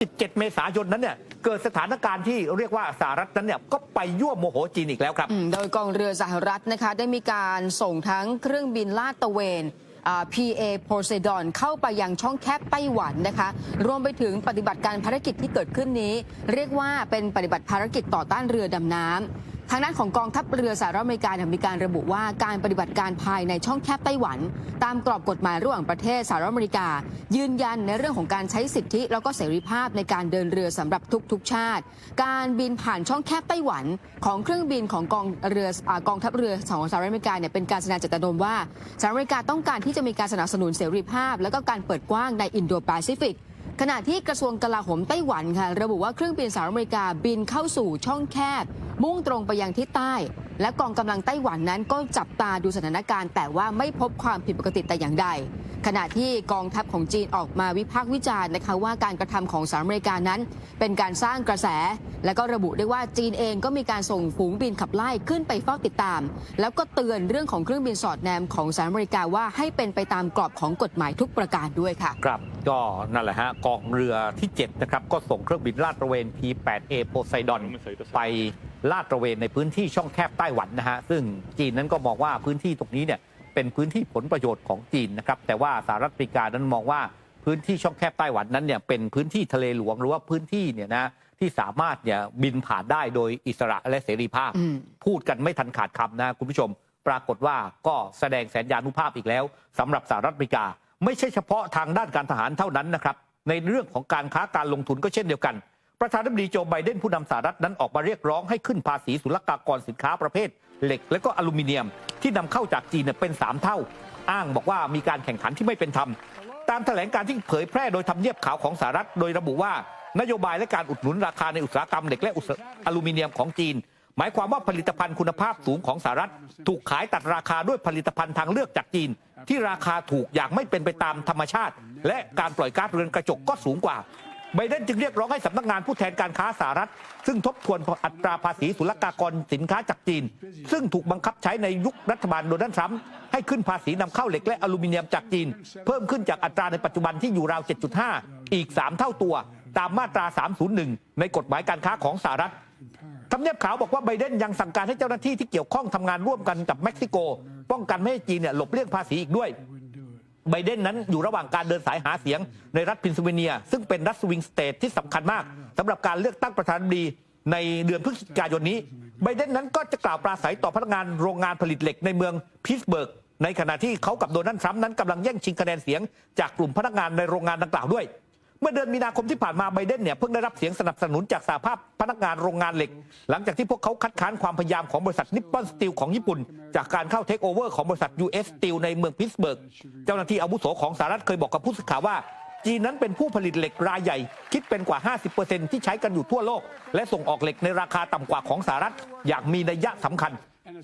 17 เมษายนนั้นเนี่ยเกิดสถานการณ์ที่เรียกว่าสหรัฐนั้นเนี่ยก็ไปยั่วโมโหจีนอีกแล้วครับโดยกองเรือสหรัฐนะคะได้มีการส่งทั้งเครื่องบินลาดตระเวน PA Poseidon เข้าไปยังช่องแคบไต้หวันนะคะรวมไปถึงปฏิบัติการภารกิจที่เกิดขึ้นนี้เรียกว่าเป็นปฏิบัติภารกิจต่อต้านเรือดำน้ำทางด้านของกองทัพเรือสหรัฐอเมริกามีการระบุว่าการปฏิบัติการภายในช่องแคบไต้หวันตามกรอบกฎหมายระหว่างประเทศสหรัฐอเมริกายืนยันในเรื่องของการใช้สิทธิแล้วก็เสรีภาพในการเดินเรือสำหรับทุกชาติการบินผ่านช่องแคบไต้หวันของเครื่องบินของกองทัพเรือของสหรัฐอเมริกาเป็นการแสดงเจตจำนงว่าสหรัฐอเมริกาต้องการที่จะมีการสนับสนุนเสรีภาพและก็การเปิดกว้างในอินโดแปซิฟิกขณะที่กระทรวงกลาโหมไต้หวันค่ะระบุว่าเครื่องบินสหรัฐอเมริกาบินเข้าสู่ช่องแคบมุ่งตรงไปยังทิศใต้และกองกำลังไต้หวันนั้นก็จับตาดูสถานการณ์แต่ว่าไม่พบความผิดปกติแต่อย่างใดขณะที่กองทัพของจีนออกมาวิพากษ์วิจารณ์นะคะว่าการกระทำของสหรัฐอเมริกานั้นเป็นการสร้างกระแสและก็ระบุได้ว่าจีนเองก็มีการส่งฝูงบินขับไล่ขึ้นไปเฝ้าติดตามแล้วก็เตือนเรื่องของเครื่องบินสอดแนมของสหรัฐอเมริกาว่าให้เป็นไปตามกรอบของกฎหมายทุกประการด้วยค่ะครับก็นั่นแหละฮะกองเรือที่7นะครับก็ส่งเครื่องบินลาดตระเวน P8A Poseidon ไปลาดตระเวนในพื้นที่ช่องแคบไต้หวันนะฮะซึ่งจีนนั้นก็มองว่าพื้นที่ตรงนี้เนี่ยเป็นพื้นที่ผลประโยชน์ของจีนนะครับแต่ว่าสหรัฐอเมริกานั้นมองว่าพื้นที่ช่องแคบไต้หวันนั้นเนี่ยเป็นพื้นที่ทะเลหลวงหรือว่าพื้นที่เนี่ยนะที่สามารถเนี่ยบินผ่านได้โดยอิสระและเสรีภาพพูดกันไม่ทันขาดคำนะคุณผู้ชมปรากฏว่าก็แสดงสัญญานุภาพอีกแล้วสำหรับสหรัฐอเมริกาไม่ใช่เฉพาะทางด้านการทหารเท่านั้นนะครับในเรื่องของการค้าการลงทุนก็เช่นเดียวกันประธานาธิบดีโจไบเดนผู้นำสหรัฐนั้นออกมาเรียกร้องให้ขึ้นภาษีศุลกากรสินค้าประเภทเหล็กและก็อลูมิเนียมที่นำเข้าจากจีนเป็น3 เท่าอ้างบอกว่ามีการแข่งขันที่ไม่เป็นธรรมตามแถลงการที่เผยแพร่โดยทำเนียบขาวของสหรัฐโดยระบุว่านโยบายและการอุดหนุนราคาในอุตสาหกรรมเหล็กและอลูมิเนียมของจีนหมายความว่าผลิตภัณฑ์คุณภาพสูงของสหรัฐถูกขายตัดราคาด้วยผลิตภัณฑ์ทางเลือกจากจีนที่ราคาถูกอย่างไม่เป็นไปตามธรรมชาติและการปล่อยก๊าซเรือนกระจกก็สูงกว่าไบเดนจึงเรียกร้องให้สำนักงานผู้แทนการค้าสหรัฐซึ่งทบทวนอัตราภาษีศุลกากรสินค้าจากจีนซึ่งถูกบังคับใช้ในยุครัฐบาลโดนัลด์ทรัมป์ให้ขึ้นภาษีนำเข้าเหล็กและอลูมิเนียมจากจีนเพิ่มขึ้นจากอัตราในปัจจุบันที่อยู่ราว 7.5 อีก 3 เท่าตัวตามมาตรา 301 ในกฎหมายการค้าของสหรัฐทำเนียบขาวบอกว่าไบเดนยังสั่งการให้เจ้าหน้าที่ที่เกี่ยวข้องทำงานร่วมกันกับเม็กซิโกป้องกันไม่ให้จีนหลบเลี่ยงภาษีอีกด้วยไบเดนนั้นอยู่ระหว่างการเดินสายหาเสียงในรัฐเพนซิลเวเนียซึ่งเป็นรัฐสวิงสเตทที่สำคัญมากสำหรับการเลือกตั้งประธานาธิบดีในเดือนพฤศจิกายนนี้ไบเดนนั้นก็จะกล่าวปราศัยต่อพนักงานโรงงานผลิตเหล็กในเมืองพิตต์สเบิร์กในขณะที่เขากับโดนัลด์ทรัมป์นั้นกำลังแย่งชิงคะแนนเสียงจากกลุ่มพนักงานในโรงงานดังกล่าวด้วยเมื่อเดือนมีนาคมที่ผ่านมาไบเดนเนี่ยเพิ่งได้รับเสียงสนับสนุนจากสหภาพพนักงานโรงงานเหล็กหลังจากที่พวกเขาคัดค้านความพยายามของบริษัทนิปปอนสตีลของญี่ปุ่นจากการเข้าเทคโอเวอร์ของบริษัท US Steel ในเมืองพิตต์สเบิร์กเจ้าหน้าที่อาวุโสของสหรัฐเคยบอกกับผู้สื่อข่าวว่าจีนนั้นเป็นผู้ผลิตเหล็กรายใหญ่คิดเป็นกว่า 50% ที่ใช้กันอยู่ทั่วโลกและส่งออกเหล็กในราคาต่ำกว่าของสหรัฐอย่างมีนัยสำคัญ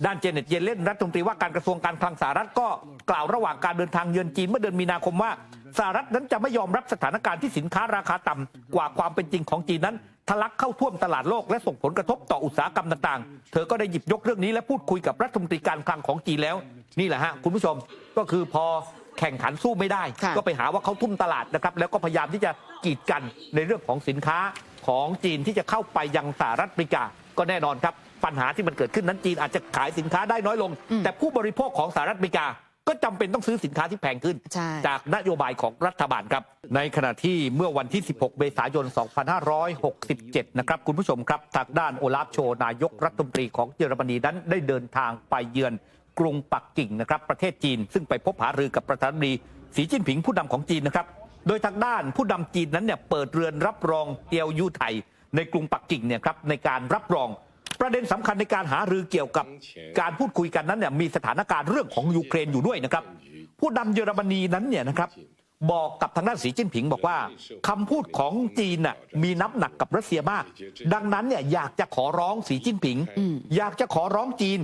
ด้านเจเน็ตเยเลนรัฐมนตรีว่าการกระทรวงการคลังสหรัฐก็กล่าวระหว่างการเดินทางเยือนจีนเมื่อเดือนมีนาคมว่าสหรัฐนั้นจะไม่ยอมรับสถานการณ์ที่สินค้าราคาต่ำกว่าความเป็นจริงของจีนนั้นทะลักเข้าท่วมตลาดโลกและส่งผลกระทบต่ออุตสาหกรรมต่างๆเธอก็ได้หยิบยกเรื่องนี้และพูดคุยกับรัฐมนตรีการคลังของจีนแล้วนี่แหละฮะคุณผู้ชมก็คือพอแข่งขันสู้ไม่ได้ก็ไปหาว่าเขาทุ่มตลาดนะครับแล้วก็พยายามที่จะกีดกันในเรื่องของสินค้าของจีนที่จะเข้าไปยังสหรัฐอเมริกาก็แน่นอนครับปัญหาที่มันเกิดขึ้นนั้นจีนอาจจะขายสินค้าได้น้อยลงแต่ผู้บริโภคของสหรัฐอเมริกาก็จำเป็นต้องซื้อสินค้าที่แพงขึ้นจากนโยบายของรัฐบาลครับในขณะที่เมื่อวันที่ 16 เมษายน 2567 นะครับคุณผู้ชมครับทางด้านโอลาฟโชนายกรัฐมนตรีของเยอรมนีนั้นได้เดินทางไปเยือนกรุงปักกิ่งนะครับประเทศจีนซึ่งไปพบหารือกับประธานาธิบดีสีจิ้นผิงผู้นำของจีนนะครับโดยทางด้านผู้นำจีนนั้นเนี่ยเปิดเรือนรับรองเตียวยูไทในกรุงปักกิ่งเนี่ยครับในการรับรองประเด็นสำคัญในการหารือเกี่ยวกับการพูดคุยกันนั้นเนี่ยมีสถานการณ์เรื่องของยูเครนอยู่ด้วยนะครับผู้นำเยอรมนีนั้นเนี่ยนะครับบอกกับทางด้านสีจิ้นผิงบอกว่าคำพูดของจีนน่ะมีน้ำหนักกับรัสเซียมากดังนั้นเนี่ยอยากจะขอร้องสีจิ้นผิงอยากจะขอร้องจีน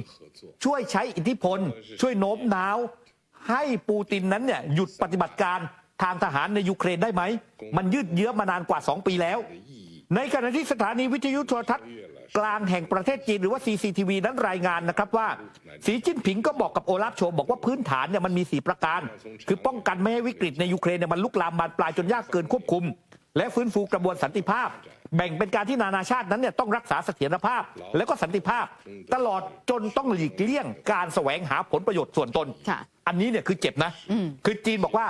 ช่วยใช้อิทธิพลช่วยโน้มน้าวให้ปูตินนั้นเนี่ยหยุดปฏิบัติการทางทหารในยูเครนได้ไหมมันยืดเยื้อมานานกว่า2 ปีแล้วในขณะที่สถานีวิทยุโทรทัศน์กลางแห่งประเทศจีนหรือว่า CCTV นั้นรายงานนะครับว่าสีจิ้นผิงก็บอกกับโอลาฟโชบอกว่าพื้นฐานเนี่ยมันมี4 ประการคือป้องกันไม่ให้วิกฤตในยูเครนเนี่ยมันลุกลามบานปลายจนยากเกินควบคุม และฟื้นฟูกระบวนสันติภาพ แบ่งเป็นการที่นานาชาตินั้นเนี่ยต้องรักษาเสถียรภาพ และก็สันติภาพ ตลอดจนต้องหลีกเลี่ยงการแสวงหาผลประโยชน์ส่วนตน อันนี้เนี่ยคือเจ็บนะคือจีนบอกว่า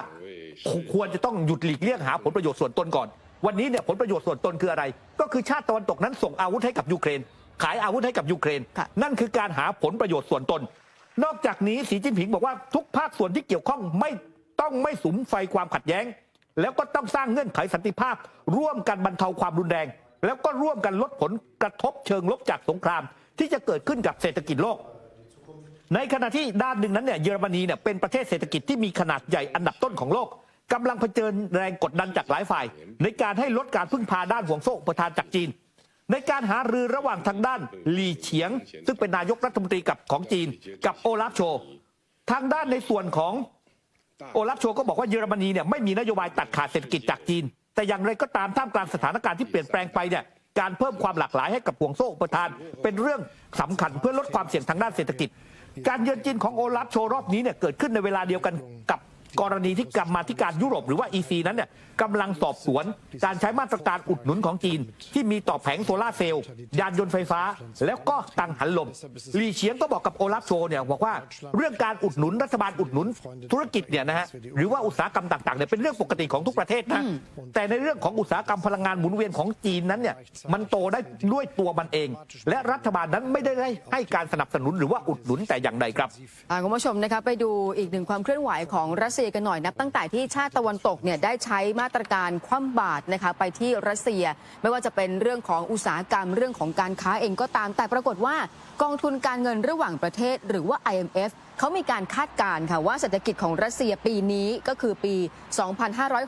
ควรจะต้องหยุดหลีกเลี่ยงหาผลประโยชน์ส่วนตนก่อนวันนี้เนี่ยผลประโยชน์ส่วนตนคืออะไรก็คือชาติตะวันตกนั้นส่งอาวุธให้กับยูเครนขายอาวุธให้กับยูเครนนั่นคือการหาผลประโยชน์ส่วนตนนอกจากนี้สีจิ้นผิงบอกว่าทุกภาคส่วนที่เกี่ยวข้องไม่สุมไฟความขัดแย้งแล้วก็ต้องสร้างเงื่อนไขสันติภาพร่วมกันบรรเทาความรุนแรงแล้วก็ร่วมกันลดผลกระทบเชิงลบจากสงครามที่จะเกิดขึ้นกับเศรษฐกิจโลกในขณะที่ด้านหนึ่งนั้นเนี่ยเยอรมนีเนี่ยเป็นประเทศเศรษฐกิจที่มีขนาดใหญ่อันดับต้นของโลกกำลังเผชิญแรงกดดันจากหลายฝ่ายในการให้ลดการพึ่งพาด้านห่วงโซ่อุปทานจากจีนในการหารือระหว่างทางด้านหลี่เฉียงซึ่งเป็นนายกรัฐมนตรีของจีนกับโอลาฟโชทางด้านในส่วนของโอลาฟโชก็บอกว่าเยอรมนีเนี่ยไม่มีนโยบายตัดขาดเศรษฐกิจจากจีนแต่อย่างไรก็ตามท่ามกลางสถานการณ์ที่เปลี่ยนแปลงไปเนี่ยการเพิ่มความหลากหลายให้กับห่วงโซ่อุปทานเป็นเรื่องสำคัญเพื่อลดความเสี่ยงทางด้านเศรษฐกิจการเยือนจีนของโอลาฟโชรอบนี้เนี่ยเกิดขึ้นในเวลาเดียวกันกับกรณีที่กรรมาธิการยุโรปหรือว่า EC นั้นเนี่ยกำลังสอบสวนการใช้มาตรการอุดหนุนของจีนที่มีต่อแผงโซลาร์เซลล์ยานยนต์ไฟฟ้าแล้วก็กังหันลมหลี่เฉียงก็บอกกับโอลาฟโชเนี่ยบอกว่าเรื่องการอุดหนุนรัฐบาลอุดหนุนธุรกิจเนี่ยนะฮะหรือว่าอุตสาหกรรมต่างๆเนี่ยเป็นเรื่องปกติของทุกประเทศนะแต่ในเรื่องของอุตสาหกรรมพลังงานหมุนเวียนของจีนนั้นเนี่ยมันโตได้ด้วยตัวมันเองและรัฐบาลนั้นไม่ได้ให้การสนับสนุนหรือว่าอุดหนุนแต่อย่างใดครับคุณผู้ชมนะคะไปดูอีกหนึ่งความเคลื่อนไหวของรัสเซียกันหน่อยนับตั้งแต่ที่ชาติตะวันตกเนี่ยได้ใช้มาตรการคว่ำบาตรนะคะไปที่รัสเซียไม่ว่าจะเป็นเรื่องของอุตสาหกรรมเรื่องของการค้าเองก็ตามแต่ปรากฏว่ากองทุนการเงินระหว่างประเทศหรือว่า IMF เขามีการคาดการณ์ค่ะว่าเศรษฐกิจของรัสเซียปีนี้ก็คือปี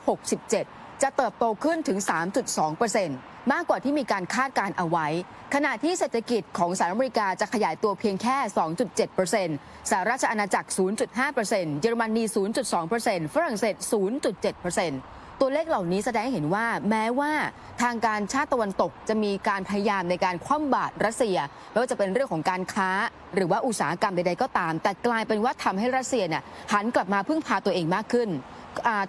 2567 จะเติบโตขึ้นถึง 3.2%มากกว่าที่มีการคาดการณ์เอาไว้ขณะที่เศรษฐกิจของสหรัฐอเมริกาจะขยายตัวเพียงแค่ 2.7% สหราชอาณาจักร 0.5% เยอรมนี 0.2% ฝรั่งเศส 0.7%ตัวเลขเหล่านี้แสดงให้เห็นว่าแม้ว่าทางการชาติตะวันตกจะมีการพยายามในการคว่ำบาตรรัสเซียไม่ว่าจะเป็นเรื่องของการค้าหรือว่าอุตสาหกรรมใดๆก็ตามแต่กลายเป็นว่าทำให้รัสเซียเนี่ยหันกลับมาพึ่งพาตัวเองมากขึ้น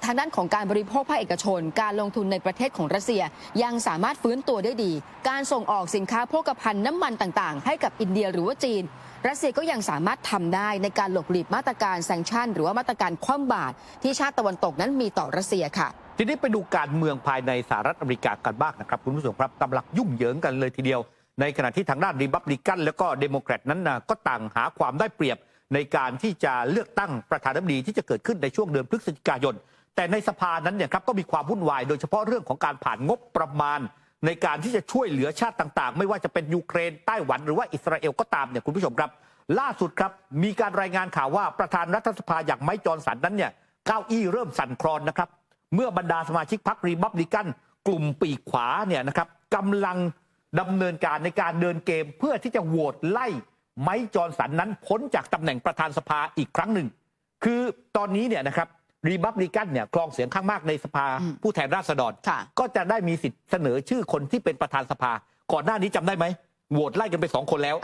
ทางด้านของการบริโภคภาคเอกชนการลงทุนในประเทศของรัสเซียยังสามารถฟื้นตัวได้ดีการส่งออกสินค้าโภคภัณฑ์น้ำมันต่างๆให้กับอินเดียหรือว่าจีนรัสเซียก็ยังสามารถทำได้ในการหลบหลีกมาตรการแซงชั่นหรือว่ามาตรการคว่ำบาตรที่ชาติตะวันตกนั้นมีต่อรัสเซียค่ะทีนี้ไปดูการเมืองภายในสหรัฐอเมริกากันบ้างนะครับคุณผู้ชมครับกำลังยุ่งเหยิงกันเลยทีเดียวในขณะที่ทางด้านรีพับลิกันแล้วก็เดโมแครตนั้นก็ต่างหาความได้เปรียบในการที่จะเลือกตั้งประธานาธิบดีที่จะเกิดขึ้นในช่วงเดือนพฤศจิกายนแต่ในสภานั้นเนี่ยครับก็มีความวุ่นวายโดยเฉพาะเรื่องของการผ่านงบประมาณในการที่จะช่วยเหลือชาติต่างๆไม่ว่าจะเป็นยูเครนไต้หวันหรือว่าอิสราเอลก็ตามเนี่ยคุณผู้ชมครับล่าสุดครับมีการรายงานข่าวว่าประธานรัฐสภาอย่างไมค์จอนสันนั้นเนี่ยเก้าอี้เริ่มสั่นคลอนนะครับเมื่อบรรดาสมาชิกพรรครีพับลิกันกลุ่มปีกขวาเนี่ยนะครับกำลังดำเนินการในการเดินเกมเพื่อที่จะโหวตไล่ไมค์จอนสันนั้นพ้นจากตำแหน่งประธานสภาอีกครั้งหนึ่งคือตอนนี้เนี่ยนะครับรีพับลิกันเนี่ยครองเสียงข้างมากในสภาผู้แทนราษฎรก็จะได้มีสิทธิ์เสนอชื่อคนที่เป็นประธานสภาก่อนหน้านี้จำได้ไหมโหวตไล่กันไป2 คนแล้ว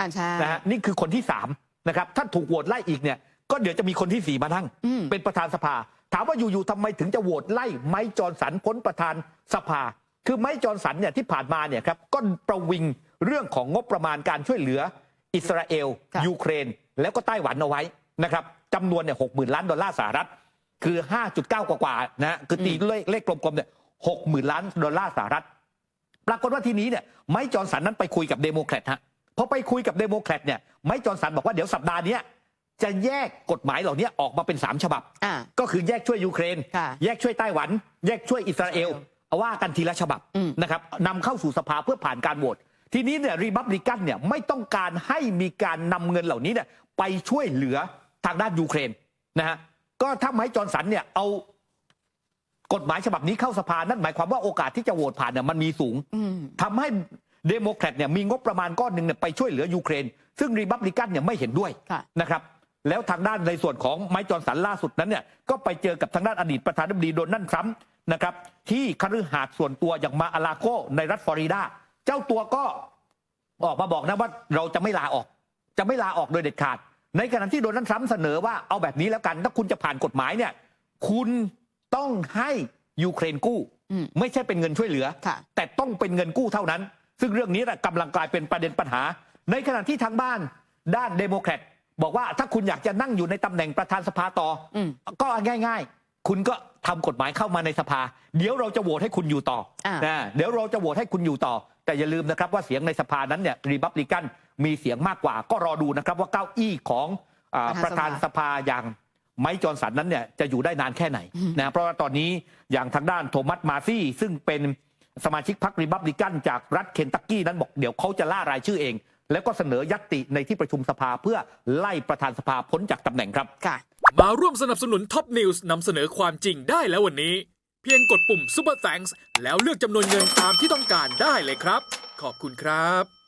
นะฮะนี่คือคนที่3นะครับถ้าถูกโหวตไล่อีกเนี่ยก็เดี๋ยวจะมีคนที่4มานั่งเป็นประธานสภาถามว่าอยู่ๆทำไมถึงจะโหวตไล่ไมค์จอนสันพ้นประธานสภาคือไมค์จอนสันเนี่ยที่ผ่านมาเนี่ยครับก็ประวิงเรื่องของงบประมาณการช่วยเหลืออิสราเอลยูเครนแล้วก็ไต้หวันเอาไว้นะครับจำนวนเนี่ย$60,000 ล้านสหรัฐคือ 5.9 กว่าๆนะคือตีเลขกลมๆเนี่ย$60,000 ล้านสหรัฐปรากฏว่าทีนี้เนี่ยไมค์จอนสันนั้นไปคุยกับเดโมแครตฮะพอไปคุยกับเดโมแครตเนี่ยไมค์จอนสันบอกว่าเดี๋ยวสัปดาห์นี้จะแยกกฎหมายเหล่านี้ออกมาเป็น3 ฉบับก็คือแยกช่วยยูเครนแยกช่วยไต้หวันแยกช่วยอิสราเอลเอาว่ากันทีละฉบับนะครับนำเข้าสู่สภาเพื่อผ่านการโหวตทีนี้เนี่ยรีพับลิกันเนี่ยไม่ต้องการให้มีการนำเงินเหล่านี้เนี่ยไปช่วยเหลือทางด้านยูเครนนะฮะก็ถ้าไมค์จอนสันเนี่ยเอากฎหมายฉบับนี้เข้าสภานั่นหมายความว่าโอกาสที่จะโหวตผ่านเนี่ยมันมีสูงทำให้เดโมแครตเนี่ยมีงบประมาณก้อนหนึ่งเนี่ยไปช่วยเหลือยูเครนซึ่งรีพับลิกันเนี่ยไม่เห็นด้วยนะครับแล้วทางด้านในส่วนของไมค์จอนสันล่าสุดนั้นเนี่ยก็ไปเจอกับทางด้านอดีตประธานาธิบดีโดนัลด์ทรัมป์นะครับที่คฤหาสน์ส่วนตัวอย่างมาอาลาโกในรัฐฟลอริดาเจ้าตัวก็ออกมาบอกนะว่าเราจะไม่ลาออกโดยเด็ดขาดในขณะที่โดนัลด์ทรัมป์เสนอว่าเอาแบบนี้แล้วกันถ้าคุณจะผ่านกฎหมายเนี่ยคุณต้องให้ยูเครนกู้ ไม่ใช่เป็นเงินช่วยเหลือ ค่ะ แต่ต้องเป็นเงินกู้เท่านั้น ซึ่งเรื่องนี้กำลังกลายเป็นประเด็นปัญหา ในขณะที่ทางบ้านด้านเดโมแครตบอกว่าถ้าคุณอยากจะนั่งอยู่ในตำแหน่งประธานสภาต่อก็ง่ายๆ คุณก็ทำกฎหมายเข้ามาในสภาเดี๋ยวเราจะโหวตให้คุณอยู่ต่อนะเดี๋ยวเราจะโหวตให้คุณอยู่ต่อแต่อย่าลืมนะครับว่าเสียงในสภานั้นเนี่ยรีพับลิกันมีเสียงมากกว่าก็รอดูนะครับว่าเก้าอี้ของประธานสภาอย่างไมค์จอห์นสันนั้นเนี่ยจะอยู่ได้นานแค่ไหนนะเพราะว่าตอนนี้อย่างทางด้านโทมัสมาซี่ซึ่งเป็นสมาชิกพรรครีพับลิกันจากรัฐเคนตักกี้นั้นบอกเดี๋ยวเขาจะล่ารายชื่อเองแล้วก็เสนอญัตติในที่ประชุมสภาเพื่อไล่ประธานสภาพ้นจากตำแหน่งครับมาร่วมสนับสนุนท็อปนิวส์นำเสนอความจริงได้แล้ววันนี้เพียงกดปุ่ม Super Thanks แล้วเลือกจำนวนเงินตามที่ต้องการได้เลยครับขอบคุณครับ